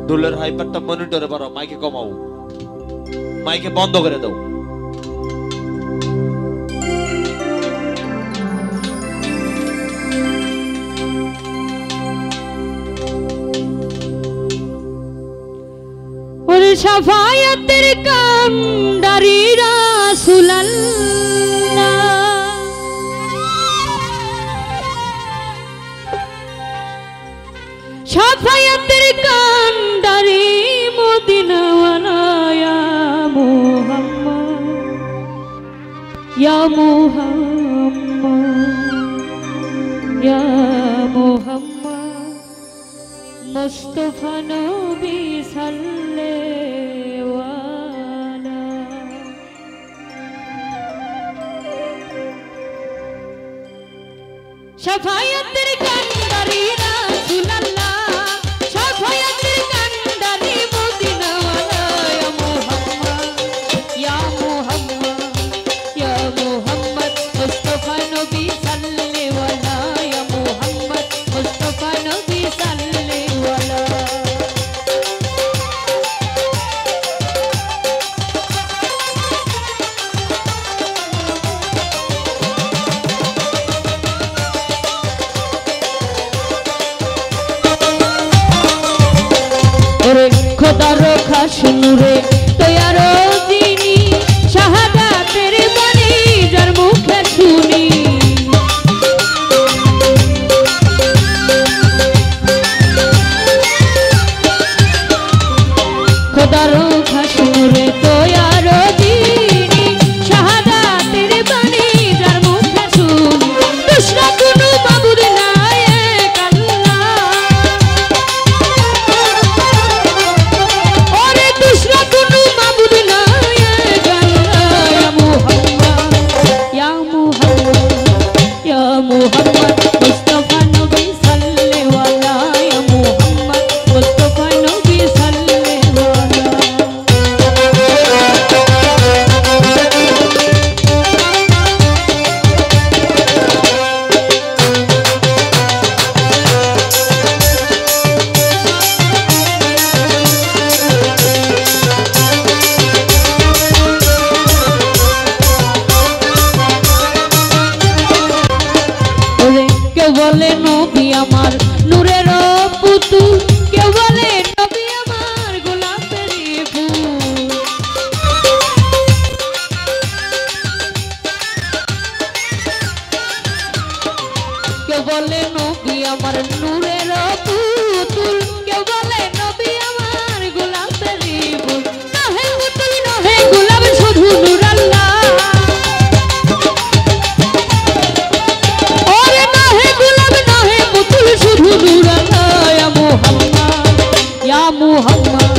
ঢোলের হাইপারটা মনিটরে বাড়াও, মাইকে কমাও, মাইকে বন্ধ করে দাও। ওরে শাফায়াতের কান্ডারি রাসূলুল্লাহ, শাফায়াতের কান্ডারি মদিনাওয়ালা ইয়া মুহাম্মদ, ইয়া মুহাম্মদ, ইয়া মুহাম্মদ, মুস্তাফা নবী সাল্লাল্লাহু আলাইহি। শাফায়াতের কান্ডারি রাসূলুল্লাহ, শাফায়াতের কান্ডারি মদিনাওয়ালা ইয়া মুহাম্মদ, ইয়া মুহাম্মদ, ইয়া মুহাম্মদ, মুস্তাফা নবী সাল্লাল্লাহু আলাইহি, ইয়া মুহাম্মদ, মুস্তাফা নবী সাল্লাল্লাহু আলাইহি। খোদার খাস নূরে তৈয়ার যিনি, শাহাদাতের বাণী যার মুখে শুনি। খোদার খাস নূরে তৈয়ার যিনি, শাহাদাতের বাণী যার মুখে শুনি। দুসরা কোনো মাবুদ নাই এক আল্লাহ, দুসরা কোনো মাবুদ নাই এক আল্লাহ। ইয়া মুহাম্মদ, ইয়া মুহাম্মদ, ইয়া মুহাম্মদ, মুস্তাফা নবী সাল্লাল্লাহু আলাইহি, ইয়া মুহাম্মদ, মুস্তাফা নবী সাল্লাল্লাহু আলাইহি। কেউ বলে নবী আমার নূরের পুতুল, কেউ বলে নবী আমার গোলাপের ফুল। কেউ বলে নবী আমার নূরের পুতুল, কেউ বলে নবী আমার গোলাপের ফুল। নহে পুতুল নহে গোলাপ, শুধু নূর আল্লাহ। শুধু নূর আল্লাহ। ইয়া মুহাম্মদ, ইয়া মুহাম্মদ,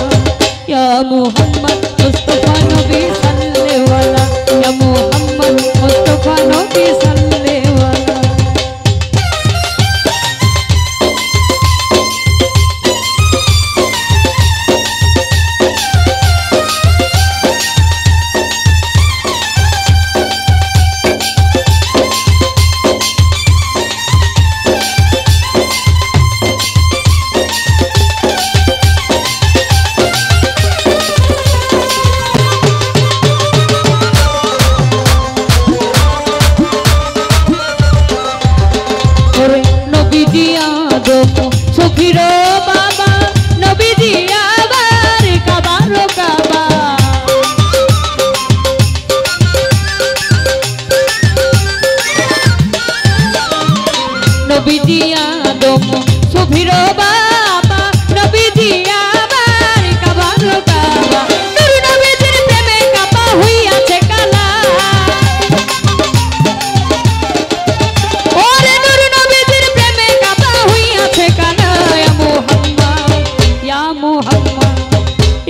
ইয়া মুহাম্মদ, মুস্তাফা নবী সাল্লাল্লাহু আলাইহি, ইয়া মুহাম্মদ, মুস্তাফা নবী সাল্লাল্লাহু আলাইহি। নবীজি আদম সফির বাবা, নবীজি আবার কাবার কাবা। নবীজি আদম সফির বাবা, নবীজি আবার কাবার কাবা। নূর নবীজির প্রেমে কাবা হইয়াছে কালা, ওরে নূর নবীজির প্রেমে কাবা হইয়াছে কালা। ইয়া মুহাম্মদ, ইয়া মুহাম্মদ,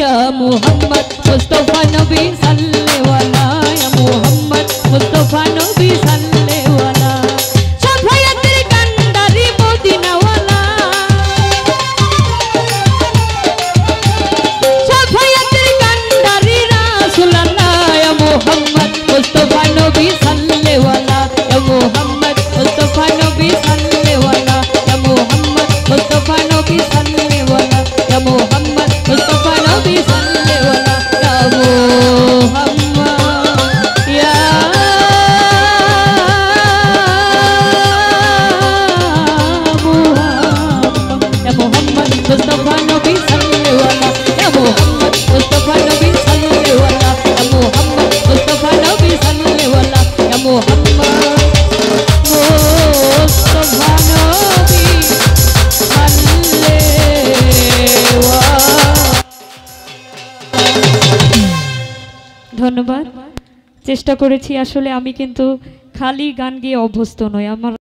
ইয়া মুহাম্মদ, মুস্তাফা নবী সাল্লাল্লাহু আলাইহি, ইয়া মুহাম্মদ, মুস্তাফা নবী সাল্লাল্লাহু আলাইহি। শাফায়াতের কান্ডারি মদিনাওয়ালা, ধন্যবাদ। চেষ্টা করেছি, আসলে আমি কিন্তু খালি গান গিয়ে অভ্যস্ত নই, আমার